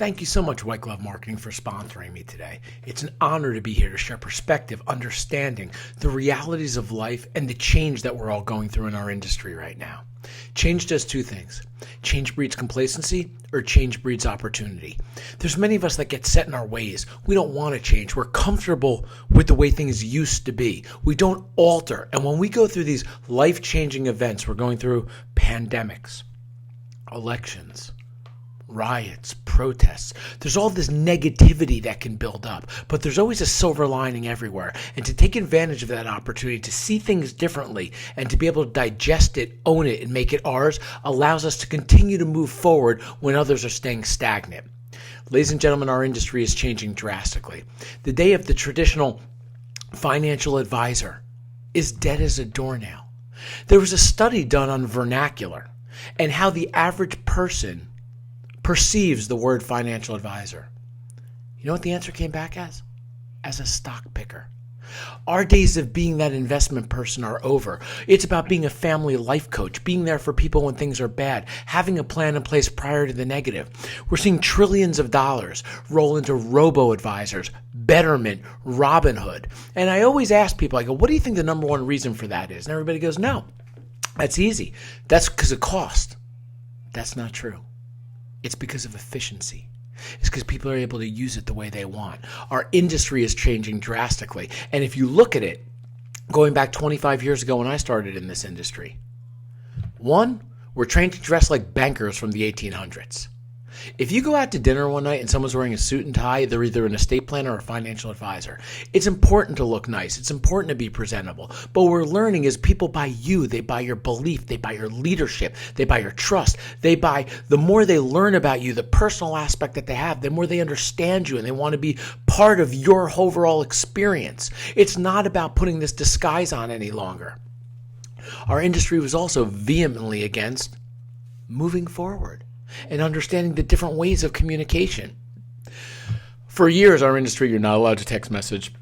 Thank you so much, White Glove Marketing, for sponsoring me today. It's an honor to be here to share perspective, understanding the realities of life and the change that we're all going through in our industry right now. Change does two things. Change breeds complacency, or change breeds opportunity. There's many of us that get set in our ways. We don't want to change. We're comfortable with the way things used to be. We don't alter. And when we go through these life-changing events, we're going through pandemics, elections, riots, protests. There's all this negativity that can build up, but there's always a silver lining everywhere. And to take advantage of that opportunity to see things differently and to be able to digest it, own it, and make it ours allows us to continue to move forward when others are staying stagnant. Ladies and gentlemen, our industry is changing drastically. The day of the traditional financial advisor is dead as a doornail. There was a study done on vernacular and how the average person perceives the word financial advisor. You know what the answer came back as? As a stock picker. Our days of being that investment person are over. It's about being a family life coach, being there for people when things are bad, having a plan in place prior to the negative. We're seeing trillions of dollars roll into robo-advisors, Betterment, Robinhood. And I always ask people, I go, what do you think the number one reason for that is? And everybody goes, no, that's easy. That's because of cost. That's not true. It's because of efficiency. It's because people are able to use it the way they want. Our industry is changing drastically. And if you look at it, going back 25 years ago when I started in this industry, one, we're trained to dress like bankers from the 1800s. If you go out to dinner one night and someone's wearing a suit and tie, they're either an estate planner or a financial advisor. It's important to look nice. It's important to be presentable. But what we're learning is people buy you. They buy your belief. They buy your leadership. They buy your trust. They buy, the more they learn about you, the personal aspect that they have, the more they understand you and they want to be part of your overall experience. It's not about putting this disguise on any longer. Our industry was also vehemently against moving forward and understanding the different ways of communication. For years, our industry, you're not allowed to text message.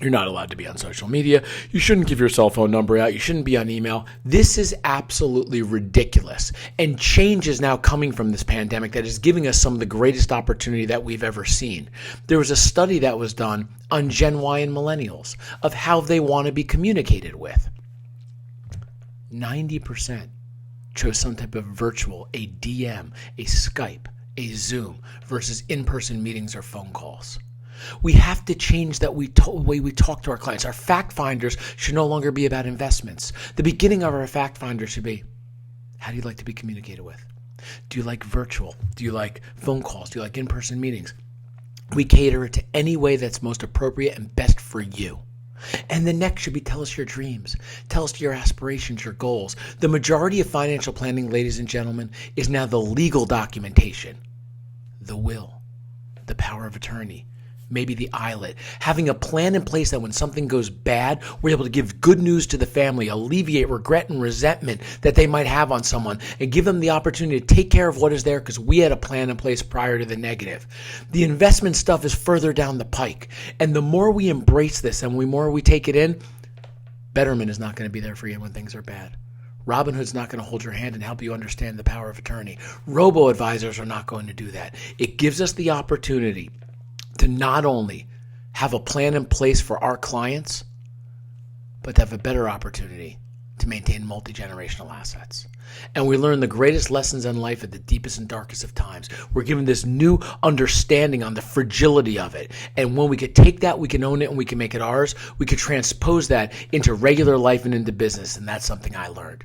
You're not allowed to be on social media. You shouldn't give your cell phone number out. You shouldn't be on email. This is absolutely ridiculous. And change is now coming from this pandemic that is giving us some of the greatest opportunity that we've ever seen. There was a study that was done on Gen Y and millennials of how they want to be communicated with. 90% chose some type of virtual, a DM, a Skype, a Zoom versus in-person meetings or phone calls. We have to change that way we talk to our clients. Our fact finders should no longer be about investments. The beginning of our fact finder should be, how do you like to be communicated with? Do you like virtual? Do you like phone calls? Do you like in-person meetings? We cater it to any way that's most appropriate and best for you. And the next should be, tell us your dreams. Tell us your aspirations, your goals. The majority of financial planning, ladies and gentlemen, is now the legal documentation, the will, the power of attorney, maybe the ILET. Having a plan in place that when something goes bad, we're able to give good news to the family, alleviate regret and resentment that they might have on someone, and give them the opportunity to take care of what is there because we had a plan in place prior to the negative. The investment stuff is further down the pike. And the more we embrace this and the more we take it in, Betterment is not going to be there for you when things are bad. Robinhood's not going to hold your hand and help you understand the power of attorney. Robo-advisors are not going to do that. It gives us the opportunity to not only have a plan in place for our clients, but to have a better opportunity to maintain multi-generational assets. And we learn the greatest lessons in life at the deepest and darkest of times. We're given this new understanding on the fragility of it. And when we could take that, we can own it and we can make it ours. We could transpose that into regular life and into business. And that's something I learned.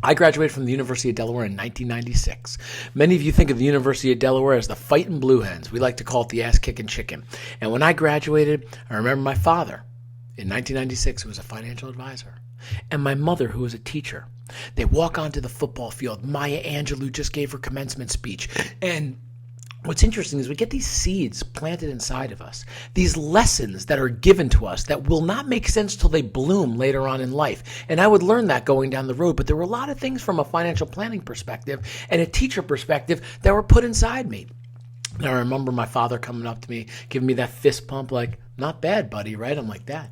I graduated from the University of Delaware in 1996. Many of you think of the University of Delaware as the fighting blue hens. We like to call it the ass-kicking chicken. And when I graduated, I remember my father in 1996, who was a financial advisor, and my mother, who was a teacher. They walk onto the football field. Maya Angelou just gave her commencement speech. And what's interesting is we get these seeds planted inside of us, these lessons that are given to us that will not make sense till they bloom later on in life. And I would learn that going down the road, but there were a lot of things from a financial planning perspective and a teacher perspective that were put inside me. And I remember my father coming up to me, giving me that fist pump like, not bad, buddy, right? I'm like, Dad,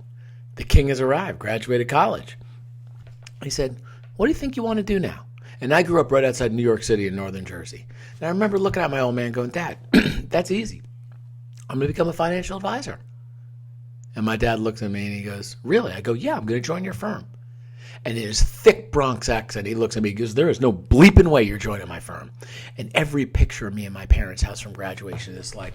the king has arrived, graduated college. He said, what do you think you want to do now? And I grew up right outside New York City in northern Jersey. And I remember looking at my old man going, Dad, that's easy. I'm going to become a financial advisor. And my dad looks at me and he goes, really? I go, yeah, I'm going to join your firm. And in his thick Bronx accent, he looks at me and goes, there is no bleeping way you're joining my firm. And every picture of me in my parents' house from graduation is like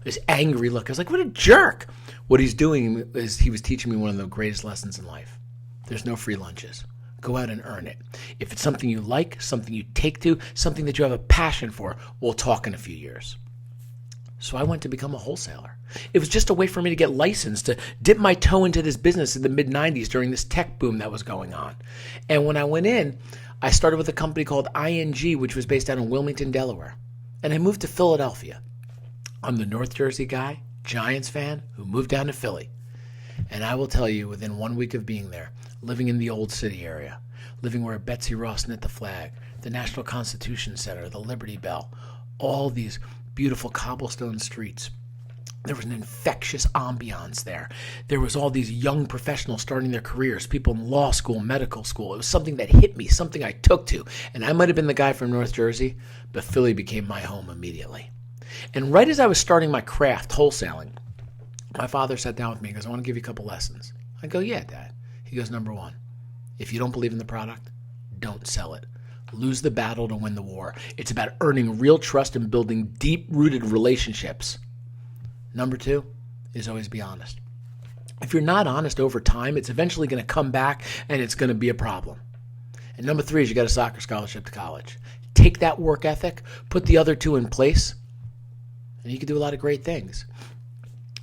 this angry look. I was like, what a jerk. What he's doing is he was teaching me one of the greatest lessons in life. There's no free lunches. Go out and earn it. If it's something you like, something you take to, something that you have a passion for, we'll talk in a few years. So I went to become a wholesaler. It was just a way for me to get licensed, to dip my toe into this business in the mid-90s during this tech boom that was going on. And when I went in, I started with a company called ING, which was based out in Wilmington, Delaware. And I moved to Philadelphia. I'm the North Jersey guy, Giants fan, who moved down to Philly. And I will tell you, within 1 week of being there, living in the old city area, living where Betsy Ross knit the flag, the National Constitution Center, the Liberty Bell, all these beautiful cobblestone streets. There was an infectious ambiance there. There was all these young professionals starting their careers, people in law school, medical school. It was something that hit me, something I took to. And I might have been the guy from North Jersey, but Philly became my home immediately. And right as I was starting my craft, wholesaling, my father sat down with me and goes, I want to give you a couple lessons. I go, yeah, Dad. He goes, number one, if you don't believe in the product, don't sell it. Lose the battle to win the war. It's about earning real trust and building deep-rooted relationships. Number two is always be honest. If you're not honest over time, it's eventually going to come back and it's going to be a problem. And number three is you got a soccer scholarship to college. Take that work ethic, put the other two in place, and you can do a lot of great things.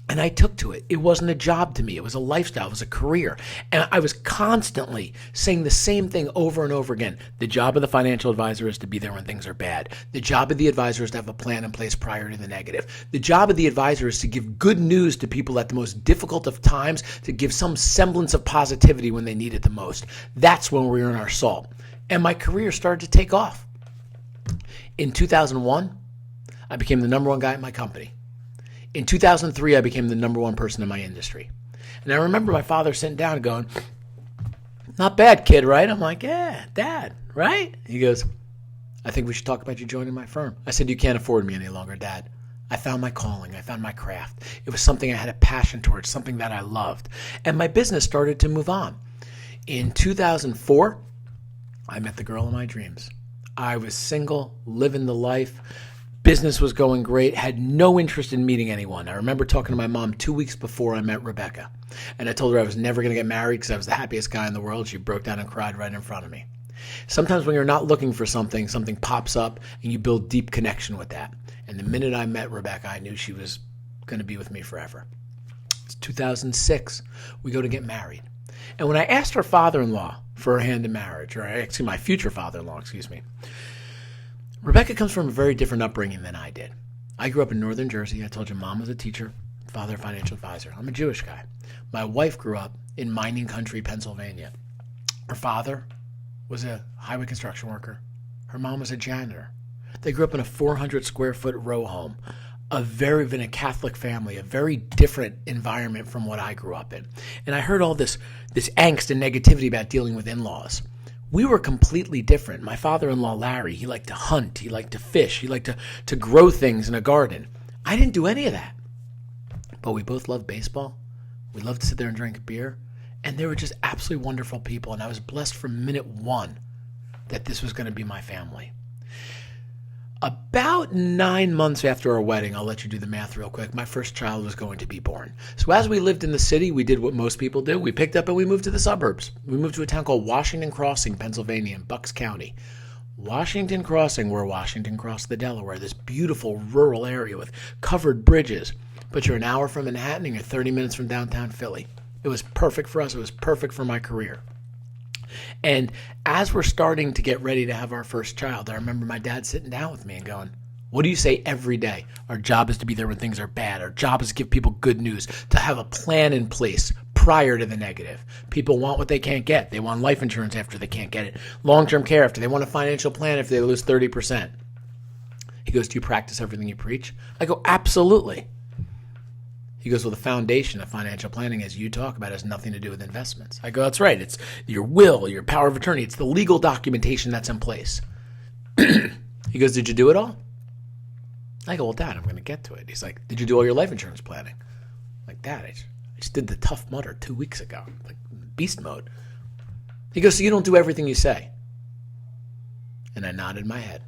And I took to it. It wasn't a job to me. It was a lifestyle. It was a career. And I was constantly saying the same thing over and over again. The job of the financial advisor is to be there when things are bad. The job of the advisor is to have a plan in place prior to the negative. The job of the advisor is to give good news to people at the most difficult of times, to give some semblance of positivity when they need it the most. That's when we earn our salt. And my career started to take off. In 2001, I became the number one guy at my company. In 2003, I became the number one person in my industry. And I remember my father sitting down and going, not bad, kid, right? I'm like, yeah, Dad, right? He goes, I think we should talk about you joining my firm. I said, you can't afford me any longer, Dad. I found my calling. I found my craft. It was something I had a passion towards, something that I loved. And my business started to move on. In 2004, I met the girl of my dreams. I was single, living the life. Business was going great, had no interest in meeting anyone. I remember talking to my mom 2 weeks before I met Rebecca. And I told her I was never going to get married because I was the happiest guy in the world. She broke down and cried right in front of me. Sometimes when you're not looking for something, something pops up and you build deep connection with that. And the minute I met Rebecca, I knew she was going to be with me forever. It's 2006. We go to get married. And when I asked her father-in-law for her hand in marriage, or actually my future father-in-law, Rebecca comes from a very different upbringing than I did. I grew up in northern Jersey. I told you mom was a teacher, father a financial advisor. I'm a Jewish guy. My wife grew up in mining country, Pennsylvania. Her father was a highway construction worker. Her mom was a janitor. They grew up in a 400-square-foot row home, in a Catholic family, a very different environment from what I grew up in. And I heard all this angst and negativity about dealing with in-laws. We were completely different. My father-in-law, Larry, he liked to hunt. He liked to fish. He liked to grow things in a garden. I didn't do any of that. But we both loved baseball. We loved to sit there and drink beer. And they were just absolutely wonderful people. And I was blessed from minute one that this was going to be my family. About 9 months after our wedding, I'll let you do the math real quick, my first child was going to be born. So as we lived in the city, we did what most people do. We picked up and we moved to the suburbs. We moved to a town called Washington Crossing, Pennsylvania, in Bucks County. Washington Crossing, where Washington crossed the Delaware, this beautiful rural area with covered bridges. But you're an hour from Manhattan and you're 30 minutes from downtown Philly. It was perfect for us. It was perfect for my career. And as we're starting to get ready to have our first child, I remember my dad sitting down with me and going, what do you say every day? Our job is to be there when things are bad. Our job is to give people good news, to have a plan in place prior to the negative. People want what they can't get. They want life insurance after they can't get it. Long-term care after they want a financial plan if they lose 30%. He goes, do you practice everything you preach? I go, absolutely. He goes, well, the foundation of financial planning, as you talk about, has nothing to do with investments. I go, that's right. It's your will, your power of attorney. It's the legal documentation that's in place. He goes, did you do it all? I go, well, Dad, I'm going to get to it. He's like, did you do all your life insurance planning? I'm like, Dad, I just did the Tough Mudder 2 weeks ago. Like, beast mode. He goes, so you don't do everything you say? And I nodded my head.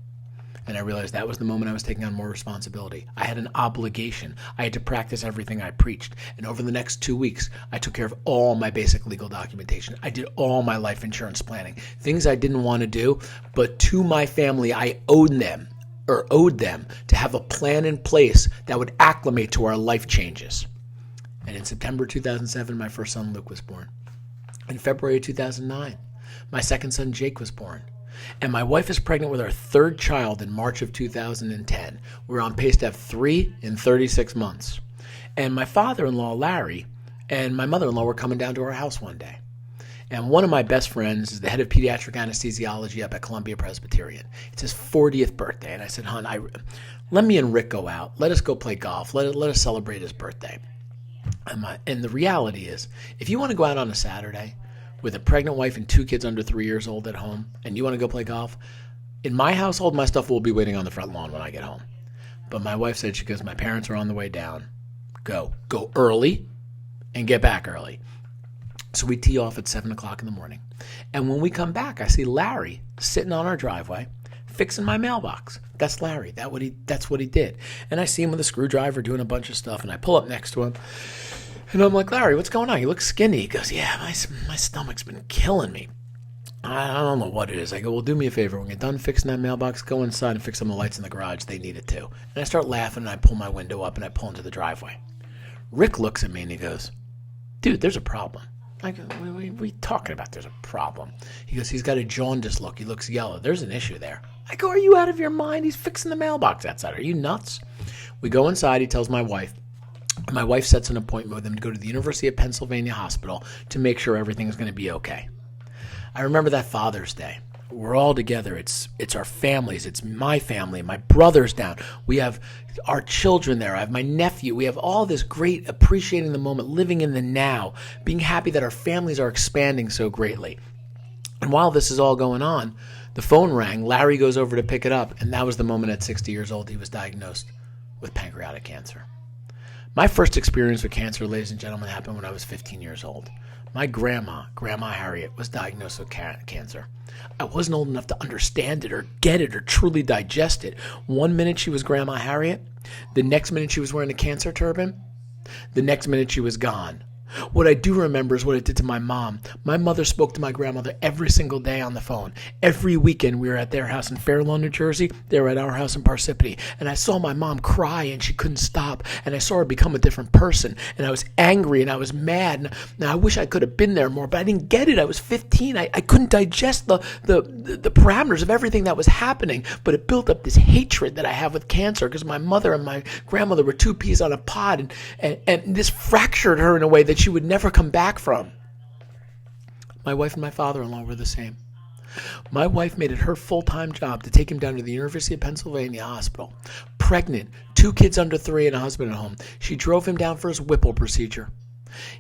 And I realized that was the moment I was taking on more responsibility. I had an obligation. I had to practice everything I preached. And over the next 2 weeks, I took care of all my basic legal documentation. I did all my life insurance planning. Things I didn't want to do, but to my family, I owed them to have a plan in place that would acclimate to our life changes. And in September 2007, my first son, Luke, was born. In February 2009, my second son, Jake, was born. And my wife is pregnant with our third child in March of 2010. We're on pace to have 3 in 36 months. And my father-in-law, Larry, and my mother-in-law were coming down to our house one day. And one of my best friends is the head of pediatric anesthesiology up at Columbia Presbyterian. It's his 40th birthday. And I said, hon, let me and Rick go out. Let us go play golf. Let us celebrate his birthday. And the reality is, if you want to go out on a Saturday with a pregnant wife and 2 kids under 3 years old at home, and you want to go play golf, in my household, my stuff will be waiting on the front lawn when I get home. But my wife said, she goes, my parents are on the way down. Go early and get back early. So we tee off at 7 o'clock in the morning. And when we come back, I see Larry sitting on our driveway fixing my mailbox. That's Larry. That's what he did. And I see him with a screwdriver doing a bunch of stuff, and I pull up next to him. And I'm like, Larry, what's going on? You look skinny. He goes, yeah, my stomach's been killing me. I don't know what it is. I go, well, do me a favor. When you're done fixing that mailbox, go inside and fix some of the lights in the garage. They need it too. And I start laughing, and I pull my window up, and I pull into the driveway. Rick looks at me, and he goes, dude, there's a problem. I go, what are we talking about? There's a problem. He goes, he's got a jaundiced look. He looks yellow. There's an issue there. I go, are you out of your mind? He's fixing the mailbox outside. Are you nuts? We go inside. He tells my wife. My wife sets an appointment with him to go to the University of Pennsylvania Hospital to make sure everything is going to be okay. I remember that Father's Day. We're all together. It's our families. It's my family. My brother's down. We have our children there. I have my nephew. We have all this great appreciating the moment, living in the now, being happy that our families are expanding so greatly. And while this is all going on, the phone rang. Larry goes over to pick it up, and that was the moment at 60 years old he was diagnosed with pancreatic cancer. My first experience with cancer, ladies and gentlemen, happened when I was 15 years old. My Grandma Harriet, was diagnosed with cancer. I wasn't old enough to understand it or get it or truly digest it. 1 minute she was Grandma Harriet. The next minute she was wearing a cancer turban. The next minute she was gone. What I do remember is what it did to my mom. My mother spoke to my grandmother every single day on the phone. Every weekend we were at their house in Fair Lawn, New Jersey. They were at our house in Parsippany. And I saw my mom cry and she couldn't stop. And I saw her become a different person. And I was angry and I was mad. And I wish I could have been there more, but I didn't get it. I was 15. I couldn't digest the parameters of everything that was happening. But it built up this hatred that I have with cancer because my mother and my grandmother were 2 peas on a pod. And this fractured her in a way that she would never come back from. My wife and my father-in-law were the same. My wife made it her full-time job to take him down to the University of Pennsylvania Hospital. Pregnant, 2 kids under 3 and a husband at home. She drove him down for his Whipple procedure.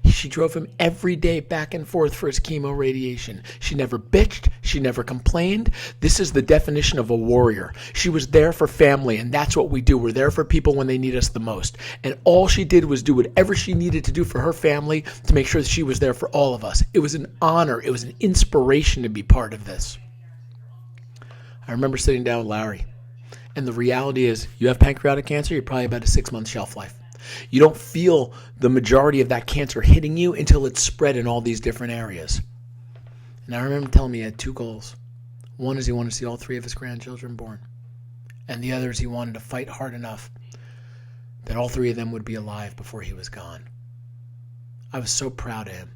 She drove him every day back and forth for his chemo radiation. She never bitched. She never complained. This is the definition of a warrior. She was there for family, and that's what we do. We're there for people when they need us the most. And all she did was do whatever she needed to do for her family to make sure that she was there for all of us. It was an honor. It was an inspiration to be part of this. I remember sitting down with Larry, and the reality is you have pancreatic cancer, you're probably about a 6-month shelf life. You don't feel the majority of that cancer hitting you until it's spread in all these different areas. And I remember telling me he had 2 goals. One is he wanted to see all 3 of his grandchildren born. And the other is he wanted to fight hard enough that all 3 of them would be alive before he was gone. I was so proud of him.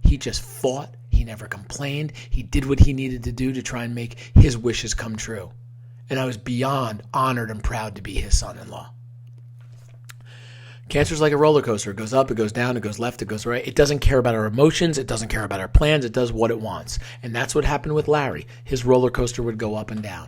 He just fought. He never complained. He did what he needed to do to try and make his wishes come true. And I was beyond honored and proud to be his son-in-law. Cancer is like a roller coaster. It goes up, it goes down, it goes left, it goes right. It doesn't care about our emotions. It doesn't care about our plans. It does what it wants. And that's what happened with Larry. His roller coaster would go up and down.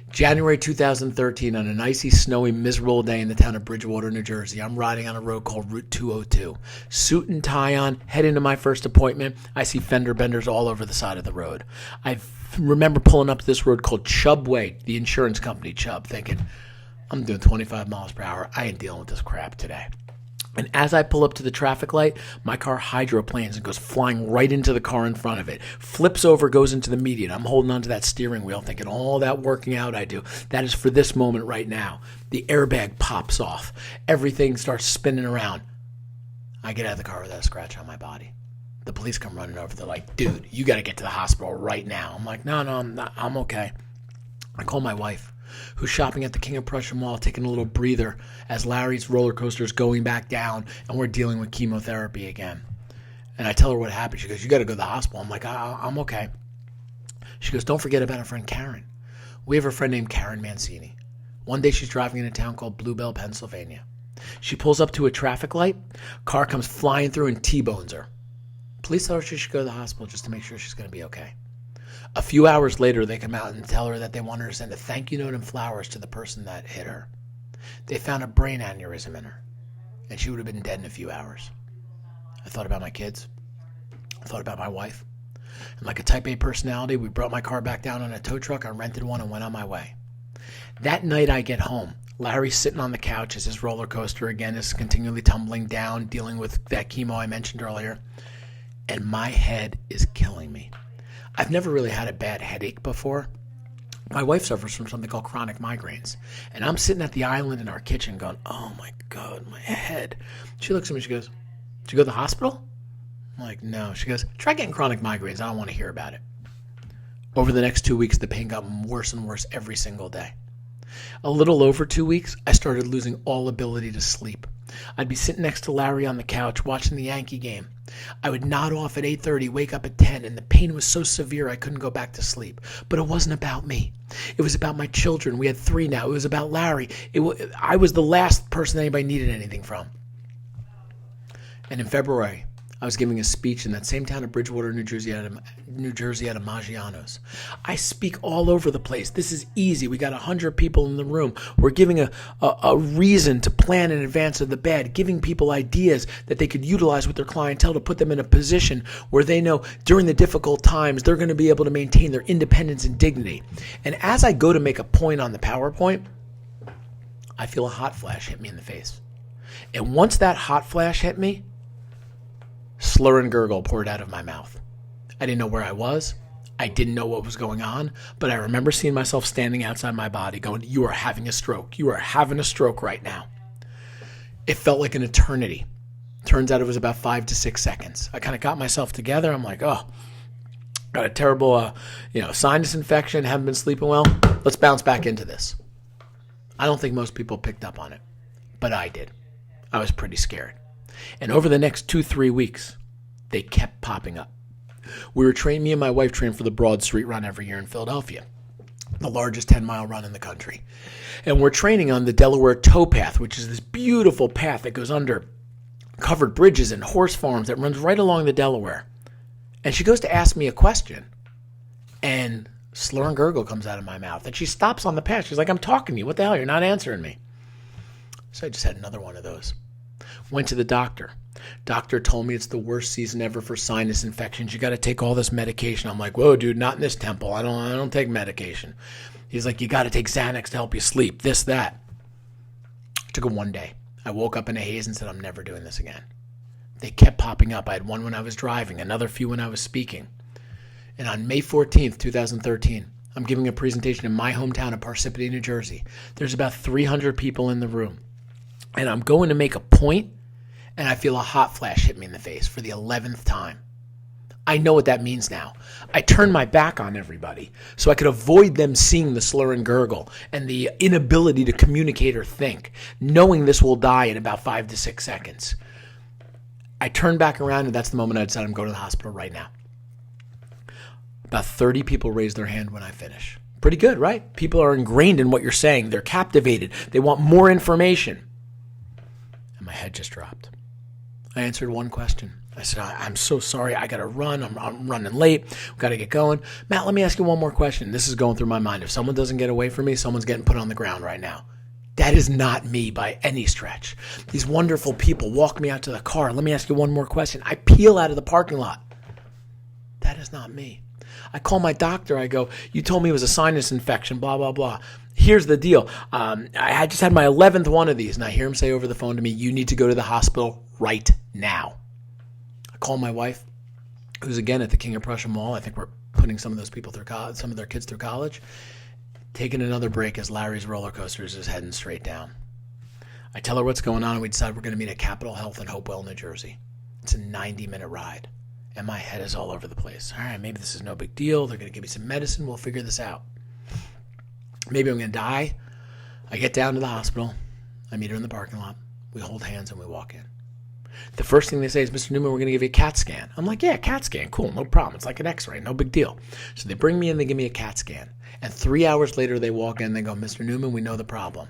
January 2013, on an icy, snowy, miserable day in the town of Bridgewater, New Jersey, I'm riding on a road called Route 202. Suit and tie on, heading to my first appointment. I see fender benders all over the side of the road. I remember pulling up this road called Chubb Way, the insurance company Chubb, thinking, I'm doing 25 miles per hour. I ain't dealing with this crap today. And as I pull up to the traffic light, my car hydroplanes and goes flying right into the car in front of it. Flips over, goes into the median. I'm holding onto that steering wheel thinking all that working out I do, that is for this moment right now. The airbag pops off. Everything starts spinning around. I get out of the car without a scratch on my body. The police come running over. They're like, dude, you got to get to the hospital right now. I'm like, no, I'm not. I'm okay. I call my wife, who's shopping at the King of Prussia Mall, taking a little breather as Larry's roller coaster is going back down and we're dealing with chemotherapy again. And I tell her what happened. She goes, you got to go to the hospital. I'm like, I'm okay. She goes, don't forget about our friend Karen. We have a friend named Karen Mancini. One day she's driving in a town called Bluebell, Pennsylvania. She pulls up to a traffic light. Car comes flying through and T-bones her. Police tell her she should go to the hospital just to make sure she's going to be okay. A few hours later, they come out and tell her that they want her to send a thank you note and flowers to the person that hit her. They found a brain aneurysm in her, and she would have been dead in a few hours. I thought about my kids. I thought about my wife. And like a type A personality, we brought my car back down on a tow truck. I rented one and went on my way. That night I get home. Larry's sitting on the couch as his roller coaster again is continually tumbling down, dealing with that chemo I mentioned earlier. And my head is killing me. I've never really had a bad headache before. My wife suffers from something called chronic migraines. And I'm sitting at the island in our kitchen going, oh my God, my head. She looks at me, she goes, did you go to the hospital? I'm like, no. She goes, try getting chronic migraines. I don't want to hear about it. Over the next 2 weeks, the pain got worse and worse every single day. A little over 2 weeks, I started losing all ability to sleep. I'd be sitting next to Larry on the couch watching the Yankee game. I would nod off at 8:30, wake up at 10, and the pain was so severe I couldn't go back to sleep. But it wasn't about me. It was about my children. We had 3 now. It was about Larry. I was the last person anybody needed anything from. And in February, I was giving a speech in that same town of Bridgewater, New Jersey at a Maggiano's. I speak all over the place. This is easy. We got 100 people in the room. We're giving a reason to plan in advance of the bad, giving people ideas that they could utilize with their clientele to put them in a position where they know during the difficult times they're going to be able to maintain their independence and dignity. And as I go to make a point on the PowerPoint, I feel a hot flash hit me in the face. And once that hot flash hit me, slur and gurgle poured out of my mouth. I didn't know where I was. I didn't know what was going on, but I remember seeing myself standing outside my body going, you are having a stroke. You are having a stroke right now. It felt like an eternity. Turns out it was about 5 to 6 seconds. I kind of got myself together. I'm like, oh, got a terrible, sinus infection, haven't been sleeping well. Let's bounce back into this. I don't think most people picked up on it, but I did. I was pretty scared. And over the next 2-3 weeks, they kept popping up. Me and my wife trained for the Broad Street Run every year in Philadelphia, the largest 10-mile run in the country. And we're training on the Delaware Towpath, which is this beautiful path that goes under covered bridges and horse farms that runs right along the Delaware. And she goes to ask me a question, and slur and gurgle comes out of my mouth. And she stops on the path. She's like, I'm talking to you. What the hell? You're not answering me. So I just had another one of those. Went to the doctor. Doctor told me it's the worst season ever for sinus infections. You got to take all this medication. I'm like, whoa, dude, not in this temple. I don't take medication. He's like, you got to take Xanax to help you sleep. This, that. I took it one day. I woke up in a haze and said, I'm never doing this again. They kept popping up. I had one when I was driving, another few when I was speaking. And on May 14th, 2013, I'm giving a presentation in my hometown of Parsippany, New Jersey. There's about 300 people in the room. And I'm going to make a point, and I feel a hot flash hit me in the face for the 11th time. I know what that means now. I turned my back on everybody so I could avoid them seeing the slur and gurgle and the inability to communicate or think, knowing this will die in about 5 to 6 seconds. I turned back around, and that's the moment I decided I'm going to the hospital right now. About 30 people raised their hand when I finish. Pretty good, right? People are ingrained in what you're saying. They're captivated. They want more information. And my head just dropped. I answered one question. I said, I'm so sorry. I got to run. I'm running late. We've got to get going. Matt, let me ask you one more question. This is going through my mind. If someone doesn't get away from me, someone's getting put on the ground right now. That is not me by any stretch. These wonderful people walk me out to the car. Let me ask you one more question. I peel out of the parking lot. That is not me. I call my doctor. I go, you told me it was a sinus infection, blah, blah, blah. Here's the deal. I just had my 11th one of these, and I hear him say over the phone to me, you need to go to the hospital right now. I call my wife, who's again at the King of Prussia Mall. I think we're putting some of those people through college, some of their kids through college. Taking another break as Larry's roller coasters is heading straight down. I tell her what's going on, and we decide we're going to meet at Capitol Health in Hopewell, New Jersey. It's a 90-minute ride, and my head is all over the place. All right, maybe this is no big deal. They're going to give me some medicine. We'll figure this out. Maybe I'm going to die. I get down to the hospital. I meet her in the parking lot. We hold hands and we walk in. The first thing they say is, Mr. Newman, we're going to give you a CAT scan. I'm like, yeah, CAT scan. Cool, no problem. It's like an x-ray, no big deal. So they bring me in, they give me a CAT scan. And 3 hours later, they walk in, they go, Mr. Newman, we know the problem.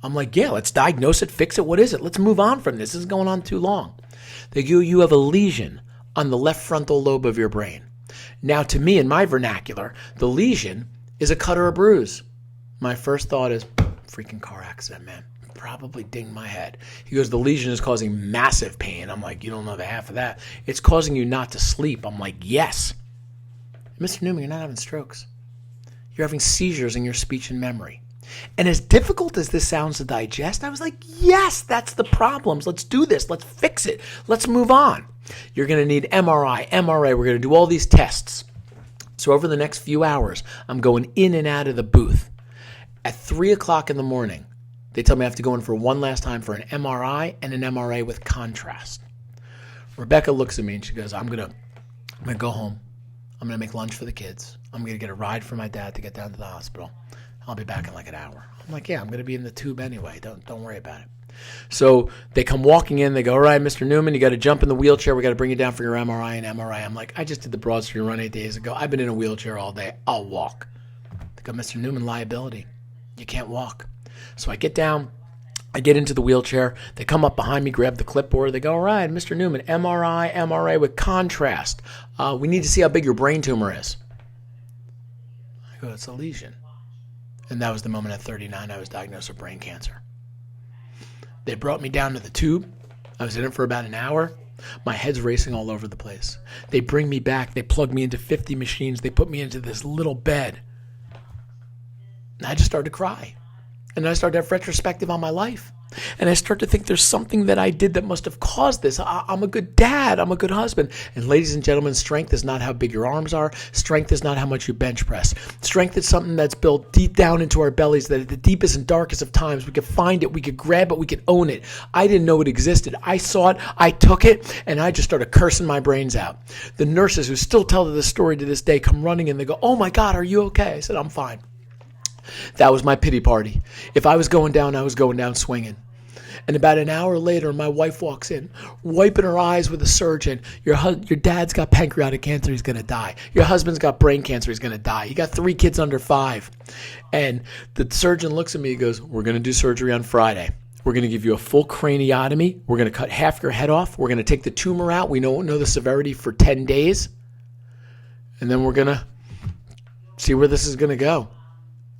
I'm like, yeah, let's diagnose it, fix it. What is it? Let's move on from this. This is going on too long. They go, you have a lesion on the left frontal lobe of your brain. Now, to me, in my vernacular, the lesion is a cut or a bruise. My first thought is, freaking car accident, man. Probably dinged my head. He goes, the lesion is causing massive pain. I'm like, you don't know the half of that. It's causing you not to sleep. I'm like, yes. Mr. Newman, you're not having strokes. You're having seizures in your speech and memory. And as difficult as this sounds to digest, I was like, yes, that's the problems. Let's do this. Let's fix it. Let's move on. You're going to need MRI. We're going to do all these tests. So over the next few hours, I'm going in and out of the booth. At 3 o'clock in the morning, they tell me I have to go in for one last time for an MRI and an MRA with contrast. Rebecca looks at me and she goes, I'm going to go home. I'm going to make lunch for the kids. I'm going to get a ride for my dad to get down to the hospital. I'll be back in like an hour. I'm like, yeah, I'm going to be in the tube anyway. Don't worry about it. So they come walking in. They go, all right, Mr. Newman, you got to jump in the wheelchair. We got to bring you down for your MRI and MRI. I'm like, I just did the Broad Street run 8 days ago. I've been in a wheelchair all day. I'll walk. They go, Mr. Newman, liability. You can't walk. So I get down. I get into the wheelchair. They come up behind me, grab the clipboard. They go, all right, Mr. Newman, MRI, MRA with contrast. We need to see how big your brain tumor is. I go, it's a lesion. And that was the moment at 39 I was diagnosed with brain cancer. They brought me down to the tube. I was in it for about an hour. My head's racing all over the place. They bring me back. They plug me into 50 machines. They put me into this little bed. And I just started to cry. And I started to have retrospective on my life. And I start to think there's something that I did that must have caused this. I'm a good dad. I'm a good husband. And ladies and gentlemen, strength is not how big your arms are. Strength is not how much you bench press. Strength is something that's built deep down into our bellies, that at the deepest and darkest of times, we could find it, we could grab it, we could own it. I didn't know it existed. I saw it, I took it, and I just started cursing my brains out. The nurses who still tell this story to this day come running and they go, oh my God, are you okay? I said, I'm fine. That was my pity party. If I was going down, I was going down swinging. And about an hour later, my wife walks in, wiping her eyes with a surgeon. Your dad's got pancreatic cancer, he's going to die. Your husband's got brain cancer, he's going to die. You got 3 kids under 5. And the surgeon looks at me and goes, we're going to do surgery on Friday. We're going to give you a full craniotomy. We're going to cut half your head off. We're going to take the tumor out. We don't know the severity for 10 days. And then we're going to see where this is going to go.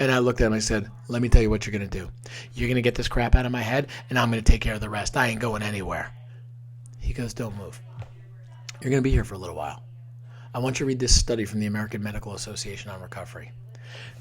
And I looked at him, I said, let me tell you what you're going to do. You're going to get this crap out of my head, and I'm going to take care of the rest. I ain't going anywhere. He goes, don't move. You're going to be here for a little while. I want you to read this study from the American Medical Association on recovery.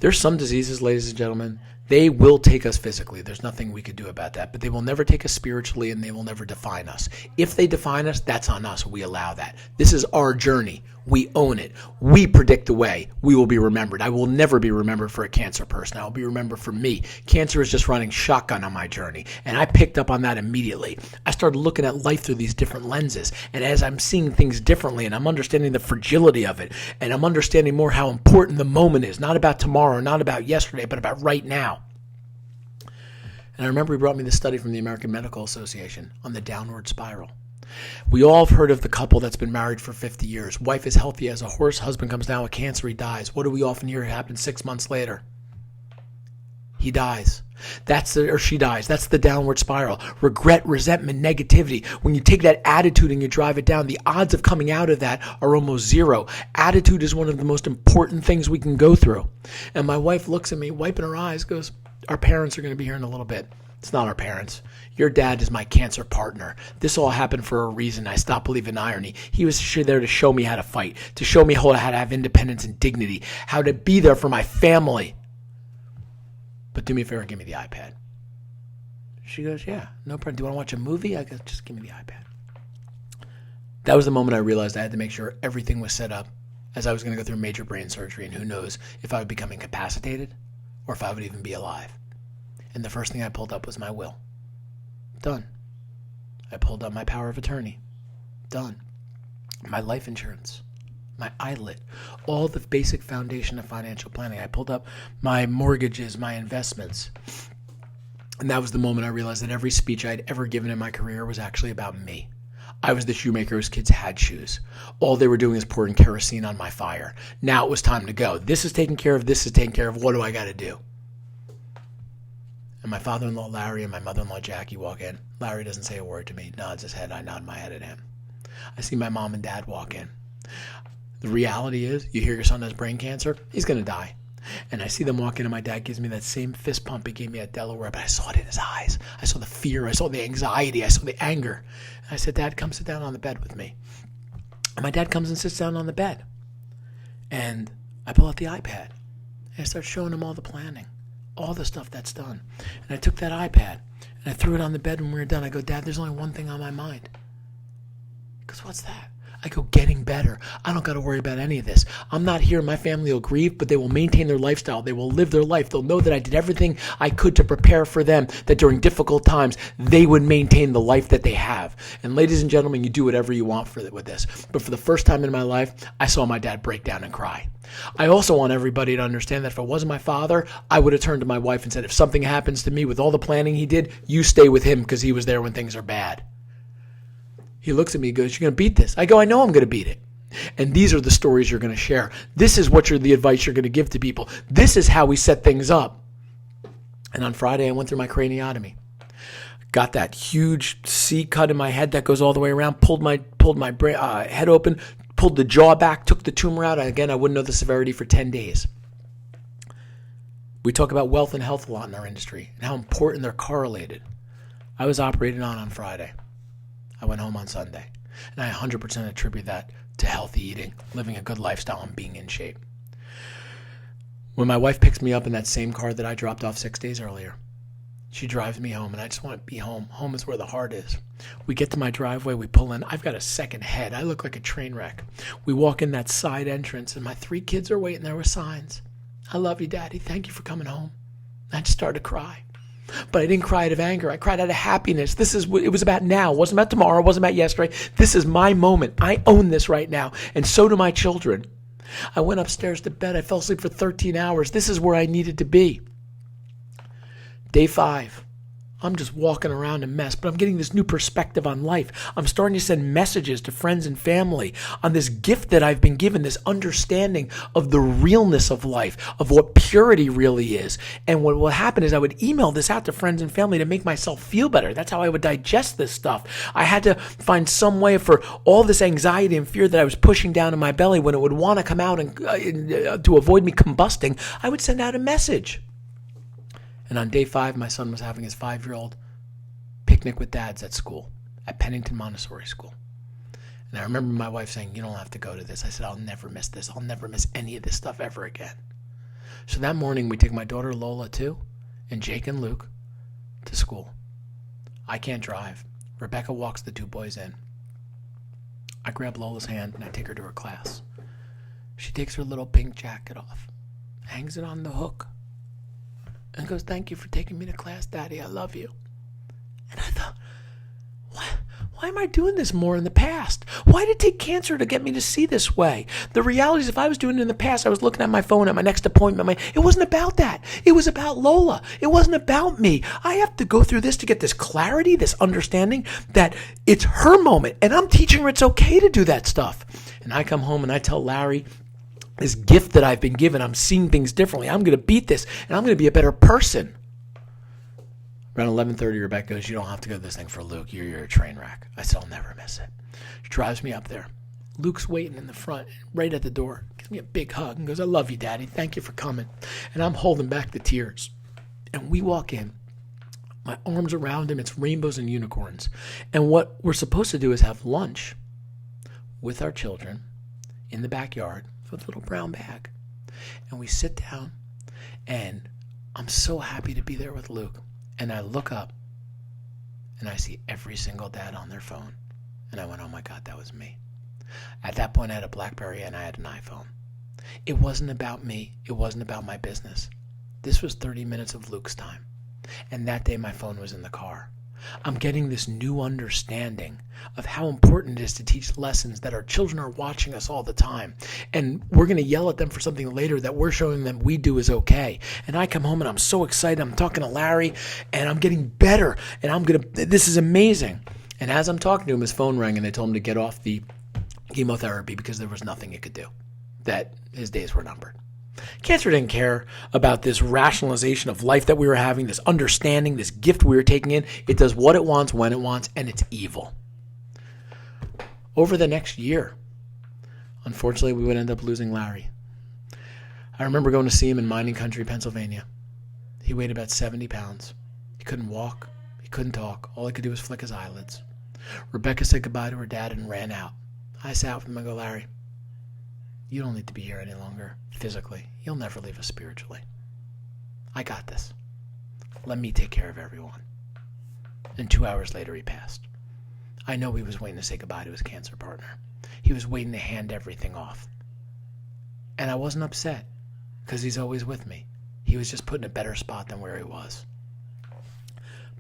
There's some diseases, ladies and gentlemen, they will take us physically. There's nothing we could do about that. But they will never take us spiritually, and they will never define us. If they define us, that's on us. We allow that. This is our journey. We own it. We predict the way we will be remembered. I will never be remembered for a cancer person. I will be remembered for me. Cancer is just running shotgun on my journey. And I picked up on that immediately. I started looking at life through these different lenses. And as I'm seeing things differently, and I'm understanding the fragility of it, and I'm understanding more how important the moment is, not about tomorrow, not about yesterday, but about right now. And I remember he brought me this study from the American Medical Association on the downward spiral. We all have heard of the couple that's been married for 50 years. Wife is healthy as a horse. Husband comes down with cancer. He dies. What do we often hear happen 6 months later? he dies. Or she dies. That's the downward spiral. Regret, resentment, negativity. When you take that attitude and you drive it down, the odds of coming out of that are almost zero. Attitude is one of the most important things we can go through. And my wife looks at me, wiping her eyes, goes, our parents are going to be here in a little bit. It's not our parents. Your dad is my cancer partner. This all happened for a reason. I stopped believing in irony. He was there to show me how to fight, to show me how to have independence and dignity, how to be there for my family. But do me a favor, give me the iPad. She goes, yeah, no problem. Do you want to watch a movie? I go, just give me the iPad. That was the moment I realized I had to make sure everything was set up as I was going to go through major brain surgery, and who knows if I would become incapacitated or if I would even be alive. And the first thing I pulled up was my will. Done. I pulled up my power of attorney. Done. My life insurance. My ILIT, all the basic foundation of financial planning. I pulled up my mortgages, my investments. And that was the moment I realized that every speech I'd ever given in my career was actually about me. I was the shoemaker whose kids had shoes. All they were doing is pouring kerosene on my fire. Now it was time to go. This is taken care of. This is taken care of. What do I got to do? And my father-in-law, Larry, and my mother-in-law, Jackie, walk in. Larry doesn't say a word to me, nods his head. I nod my head at him. I see my mom and dad walk in. The reality is, you hear your son has brain cancer, he's going to die. And I see them walk in, and my dad gives me that same fist pump he gave me at Delaware, but I saw it in his eyes. I saw the fear. I saw the anxiety. I saw the anger. And I said, Dad, come sit down on the bed with me. And my dad comes and sits down on the bed. And I pull out the iPad. And I start showing him all the planning, all the stuff that's done. And I took that iPad, and I threw it on the bed when we were done. I go, Dad, there's only one thing on my mind. He goes, what's that? I go, getting better. I don't got to worry about any of this. I'm not here. My family will grieve, but they will maintain their lifestyle. They will live their life. They'll know that I did everything I could to prepare for them, that during difficult times, they would maintain the life that they have. And ladies and gentlemen, you do whatever you want with this. But for the first time in my life, I saw my dad break down and cry. I also want everybody to understand that if it wasn't my father, I would have turned to my wife and said, if something happens to me with all the planning he did, you stay with him because he was there when things are bad. He looks at me and goes, you're going to beat this. I go, I know I'm going to beat it. And these are the stories you're going to share. This is the advice you're going to give to people. This is how we set things up. And on Friday, I went through my craniotomy. Got that huge C cut in my head that goes all the way around, pulled my head open, pulled the jaw back, took the tumor out. And again, I wouldn't know the severity for 10 days. We talk about wealth and health a lot in our industry and how important they're correlated. I was operated on Friday. I went home on Sunday, and I 100% attribute that to healthy eating, living a good lifestyle, and being in shape. When my wife picks me up in that same car that I dropped off 6 days earlier, she drives me home, and I just want to be home. Home is where the heart is. We get to my driveway, we pull in. I've got a second head. I look like a train wreck. We walk in that side entrance, and my 3 kids are waiting there with signs. I love you, Daddy. Thank you for coming home. I just started to cry. But I didn't cry out of anger. I cried out of happiness. It was about now. It wasn't about tomorrow. It wasn't about yesterday. This is my moment. I own this right now. And so do my children. I went upstairs to bed. I fell asleep for 13 hours. This is where I needed to be. Day 5. I'm just walking around a mess, but I'm getting this new perspective on life. I'm starting to send messages to friends and family on this gift that I've been given, this understanding of the realness of life, of what purity really is. And what will happen is I would email this out to friends and family to make myself feel better. That's how I would digest this stuff. I had to find some way for all this anxiety and fear that I was pushing down in my belly when it would want to come out and to avoid me combusting, I would send out a message. And on day 5, my son was having his 5-year-old picnic with dads at school, at Pennington Montessori School. And I remember my wife saying, you don't have to go to this. I said, I'll never miss this. I'll never miss any of this stuff ever again. So that morning, we take my daughter Lola, too, and Jake and Luke to school. I can't drive. Rebecca walks the 2 boys in. I grab Lola's hand, and I take her to her class. She takes her little pink jacket off, hangs it on the hook, and goes, thank you for taking me to class, Daddy. I love you. And I thought, why am I doing this more in the past? Why did it take cancer to get me to see this way? The reality is if I was doing it in the past, I was looking at my phone at my next appointment. It wasn't about that. It was about Lola. It wasn't about me. I have to go through this to get this clarity, this understanding that it's her moment. And I'm teaching her it's okay to do that stuff. And I come home and I tell Larry, this gift that I've been given. I'm seeing things differently. I'm going to beat this, and I'm going to be a better person. Around 11:30, Rebecca goes, you don't have to go to this thing for Luke. You're a train wreck. I said, I'll never miss it. She drives me up there. Luke's waiting in the front, right at the door. Gives me a big hug and goes, I love you, Daddy. Thank you for coming. And I'm holding back the tears. And we walk in. My arms around him. It's rainbows and unicorns. And what we're supposed to do is have lunch with our children in the backyard with a little brown bag. And we sit down, and I'm so happy to be there with Luke. And I look up, and I see every single dad on their phone. And I went, oh my God, that was me. At that point, I had a BlackBerry and I had an iPhone. It wasn't about me. It wasn't about my business. This was 30 minutes of Luke's time. And that day, my phone was in the car. I'm getting this new understanding of how important it is to teach lessons that our children are watching us all the time. And we're going to yell at them for something later that we're showing them we do is okay. And I come home and I'm so excited. I'm talking to Larry and I'm getting better. And this is amazing. And as I'm talking to him, his phone rang and they told him to get off the chemotherapy because there was nothing it could do, that his days were numbered. Cancer didn't care about this rationalization of life that we were having, this understanding, this gift we were taking in. It does what it wants, when it wants, and it's evil. Over the next year, unfortunately, we would end up losing Larry. I remember going to see him in mining country, Pennsylvania. He weighed about 70 pounds. He couldn't walk. He couldn't talk. All he could do was flick his eyelids. Rebecca said goodbye to her dad and ran out. I sat with him and go, Larry, you don't need to be here any longer physically. You'll never leave us spiritually. I got this. Let me take care of everyone. And 2 hours later, he passed. I know he was waiting to say goodbye to his cancer partner. He was waiting to hand everything off. And I wasn't upset because he's always with me. He was just put in a better spot than where he was.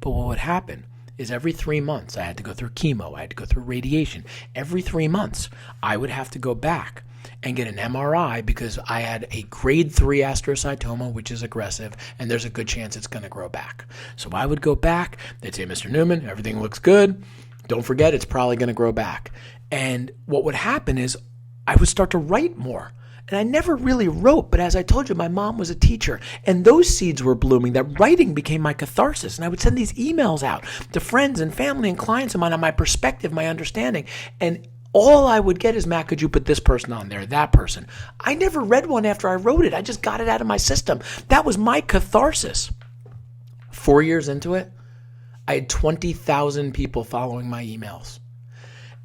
But what would happen is every 3 months, I had to go through chemo. I had to go through radiation. Every 3 months, I would have to go back and get an MRI because I had a grade 3 astrocytoma, which is aggressive, and there's a good chance it's going to grow back. So I would go back. They'd say, Mr. Newman, everything looks good. Don't forget, it's probably going to grow back. And what would happen is I would start to write more. And I never really wrote, but as I told you, my mom was a teacher, and those seeds were blooming. That writing became my catharsis, and I would send these emails out to friends and family and clients of mine on my perspective, my understanding, and all I would get is, Matt, could you put this person on there, that person? I never read one after I wrote it. I just got it out of my system. That was my catharsis. 4 years into it, I had 20,000 people following my emails.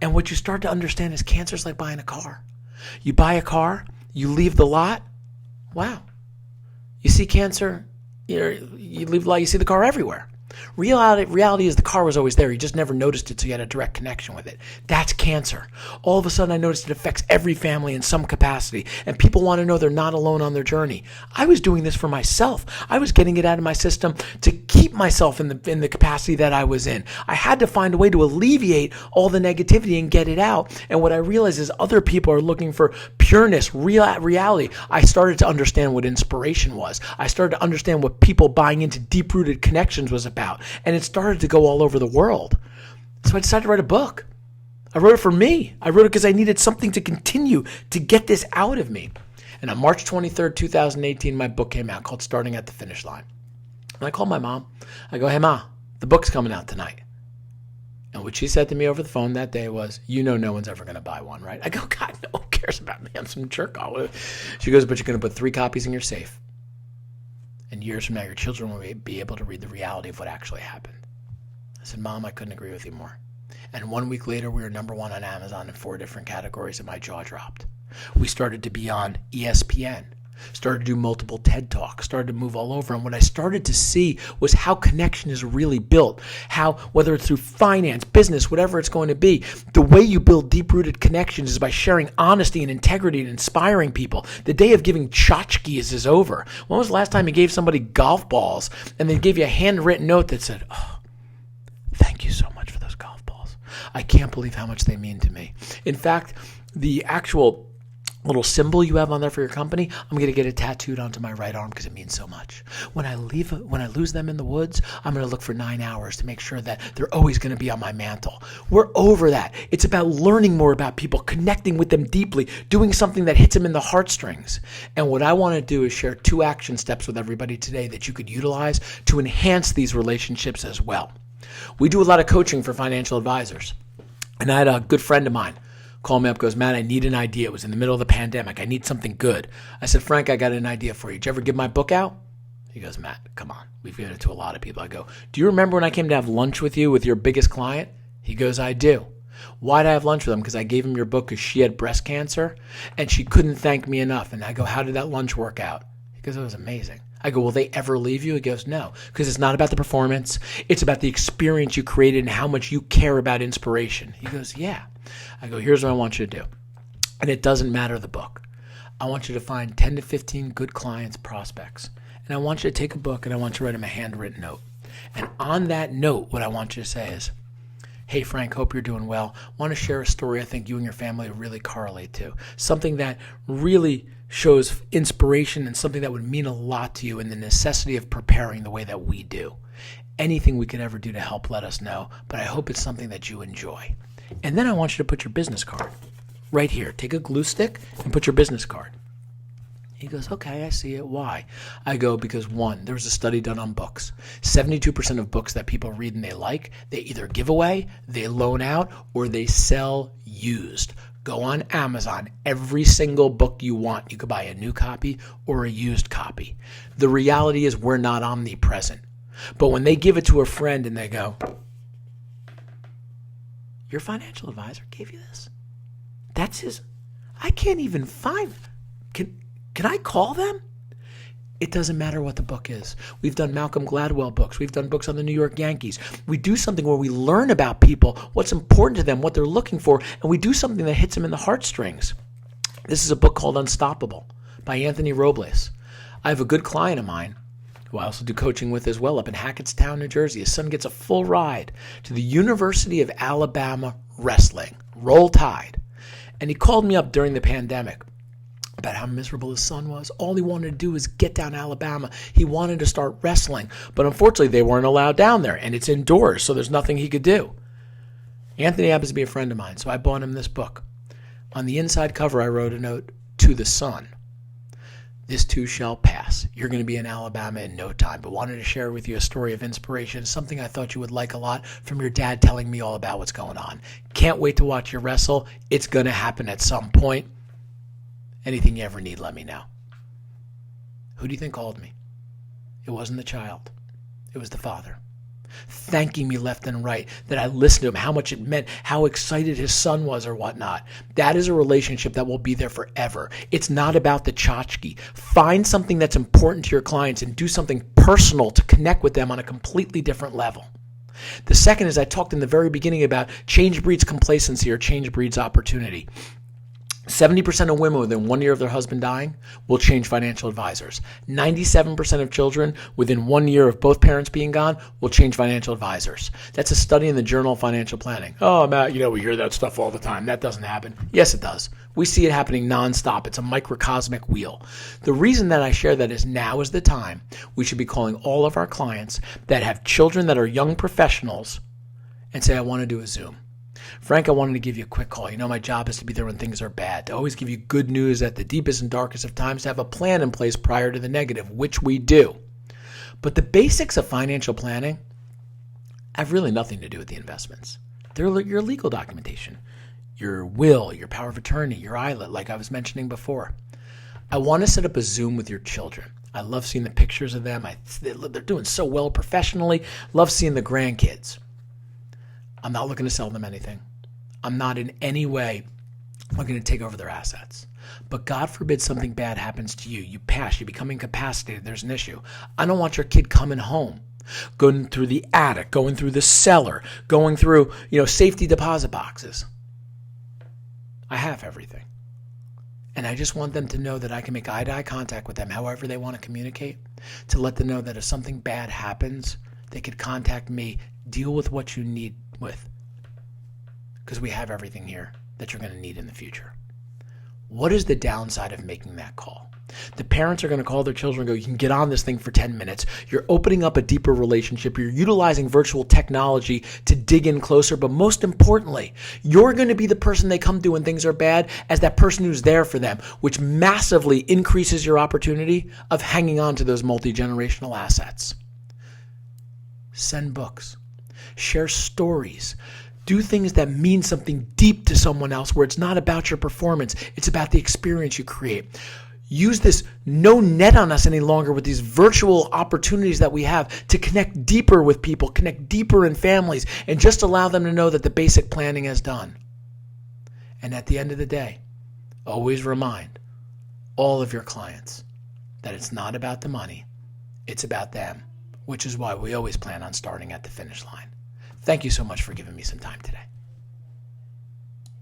And what you start to understand is cancer is like buying a car. You buy a car, you leave the lot, wow. You see cancer, you leave the lot, you see the car everywhere. Reality is the car was always there. You just never noticed it, so you had a direct connection with it. That's cancer. All of a sudden, I noticed it affects every family in some capacity, and people want to know they're not alone on their journey. I was doing this for myself. I was getting it out of my system to keep myself in the capacity that I was in. I had to find a way to alleviate all the negativity and get it out. And what I realized is other people are looking for pureness, reality. I started to understand what inspiration was. I started to understand what people buying into deep-rooted connections was about. And it started to go all over the world. So I decided to write a book. I wrote it for me. I wrote it because I needed something to continue to get this out of me. And on March 23rd, 2018, my book came out called Starting at the Finish Line. And I called my mom. I go, hey, Ma, the book's coming out tonight. And what she said to me over the phone that day was, you know no one's ever going to buy one, right? I go, God, no one cares about me. I'm some jerk. She goes, but you're going to put 3 copies in your safe. And years from now, your children will be able to read the reality of what actually happened. I said, Mom, I couldn't agree with you more. And 1 week later, we were #1 on Amazon in 4 different categories, and my jaw dropped. We started to be on ESPN, started to do multiple TED Talks, started to move all over. And what I started to see was how connection is really built, how, whether it's through finance, business, whatever it's going to be, the way you build deep-rooted connections is by sharing honesty and integrity and inspiring people. The day of giving tchotchkes is over. When was the last time you gave somebody golf balls and they gave you a handwritten note that said, oh, thank you so much for those golf balls. I can't believe how much they mean to me. In fact, the actual little symbol you have on there for your company, I'm going to get it tattooed onto my right arm because it means so much. When I lose them in the woods, I'm going to look for 9 hours to make sure that they're always going to be on my mantle. We're over that. It's about learning more about people, connecting with them deeply, doing something that hits them in the heartstrings. And what I want to do is share 2 action steps with everybody today that you could utilize to enhance these relationships as well. We do a lot of coaching for financial advisors. And I had a good friend of mine call me up, goes, Matt, I need an idea. It was in the middle of the pandemic. I need something good. I said, Frank, I got an idea for you. Did you ever give my book out? He goes, Matt, come on. We've given it to a lot of people. I go, do you remember when I came to have lunch with you with your biggest client? He goes, I do. Why did I have lunch with him? Because I gave him your book because she had breast cancer and she couldn't thank me enough. And I go, how did that lunch work out? He goes, it was amazing. I go, will they ever leave you? He goes, no, because it's not about the performance. It's about the experience you created and how much you care about inspiration. He goes, yeah. I go, here's what I want you to do. And it doesn't matter the book. I want you to find 10 to 15 good clients, prospects. And I want you to take a book and I want you to write them a handwritten note. And on that note, what I want you to say is, hey, Frank, hope you're doing well. Want to share a story I think you and your family really correlate to. Something that really shows inspiration and something that would mean a lot to you and the necessity of preparing the way that we do. Anything we could ever do to help, let us know. But I hope it's something that you enjoy. And then I want you to put your business card right here. Take a glue stick and put your business card. He goes, okay, I see it. Why? I go, because 1, there was a study done on books. 72% of books that people read and they like, they either give away, they loan out, or they sell used. Go on Amazon. Every single book you want, you could buy a new copy or a used copy. The reality is we're not omnipresent. But when they give it to a friend and they go, your financial advisor gave you this? That's his. I can't even find. Can I call them? It doesn't matter what the book is. We've done Malcolm Gladwell books. We've done books on the New York Yankees. We do something where we learn about people, what's important to them, what they're looking for, and we do something that hits them in the heartstrings. This is a book called Unstoppable by Anthony Robles. I have a good client of mine who I also do coaching with as well up in Hackettstown, New Jersey. His son gets a full ride to the University of Alabama wrestling, Roll Tide. And he called me up during the pandemic about how miserable his son was. All he wanted to do was get down to Alabama. He wanted to start wrestling, but unfortunately they weren't allowed down there, and it's indoors, so there's nothing he could do. Anthony happens to be a friend of mine, so I bought him this book. On the inside cover, I wrote a note to the son. This too shall pass. You're going to be in Alabama in no time, but wanted to share with you a story of inspiration, something I thought you would like a lot from your dad telling me all about what's going on. Can't wait to watch you wrestle. It's going to happen at some point. Anything you ever need, let me know. Who do you think called me? It wasn't the child. It was the father. Thanking me left and right that I listened to him, how much it meant, how excited his son was or whatnot. That is a relationship that will be there forever. It's not about the tchotchke. Find something that's important to your clients and do something personal to connect with them on a completely different level. The second is I talked in the very beginning about change breeds complacency or change breeds opportunity. 70% of women within 1 year of their husband dying will change financial advisors. 97% of children within 1 year of both parents being gone will change financial advisors. That's a study in the Journal of Financial Planning. Oh, Matt, we hear that stuff all the time. That doesn't happen. Yes, it does. We see it happening nonstop. It's a microcosmic wheel. The reason that I share that is now is the time we should be calling all of our clients that have children that are young professionals and say, I want to do a Zoom. Frank, I wanted to give you a quick call. My job is to be there when things are bad, to always give you good news at the deepest and darkest of times, to have a plan in place prior to the negative, which we do. But the basics of financial planning have really nothing to do with the investments. They're your legal documentation, your will, your power of attorney, your ILA, like I was mentioning before. I want to set up a Zoom with your children. I love seeing the pictures of them. They're doing so well professionally. Love seeing the grandkids. I'm not looking to sell them anything. I'm not in any way looking to take over their assets. But God forbid something bad happens to you. You pass, you become incapacitated, there's an issue. I don't want your kid coming home, going through the attic, going through the cellar, going through, safety deposit boxes. I have everything. And I just want them to know that I can make eye-to-eye contact with them however they want to communicate, to let them know that if something bad happens, they could contact me, deal with what you need with, because we have everything here that you're going to need in the future. What is the downside of making that call? The parents are going to call their children and go, you can get on this thing for 10 minutes. You're opening up a deeper relationship. You're utilizing virtual technology to dig in closer. But most importantly, you're going to be the person they come to when things are bad as that person who's there for them, which massively increases your opportunity of hanging on to those multi-generational assets. Send books. Share stories. Do things that mean something deep to someone else where it's not about your performance. It's about the experience you create. Use this no net on us any longer with these virtual opportunities that we have to connect deeper with people, connect deeper in families, and just allow them to know that the basic planning is done. And at the end of the day, always remind all of your clients that it's not about the money, it's about them, which is why we always plan on starting at the finish line. Thank you so much for giving me some time today.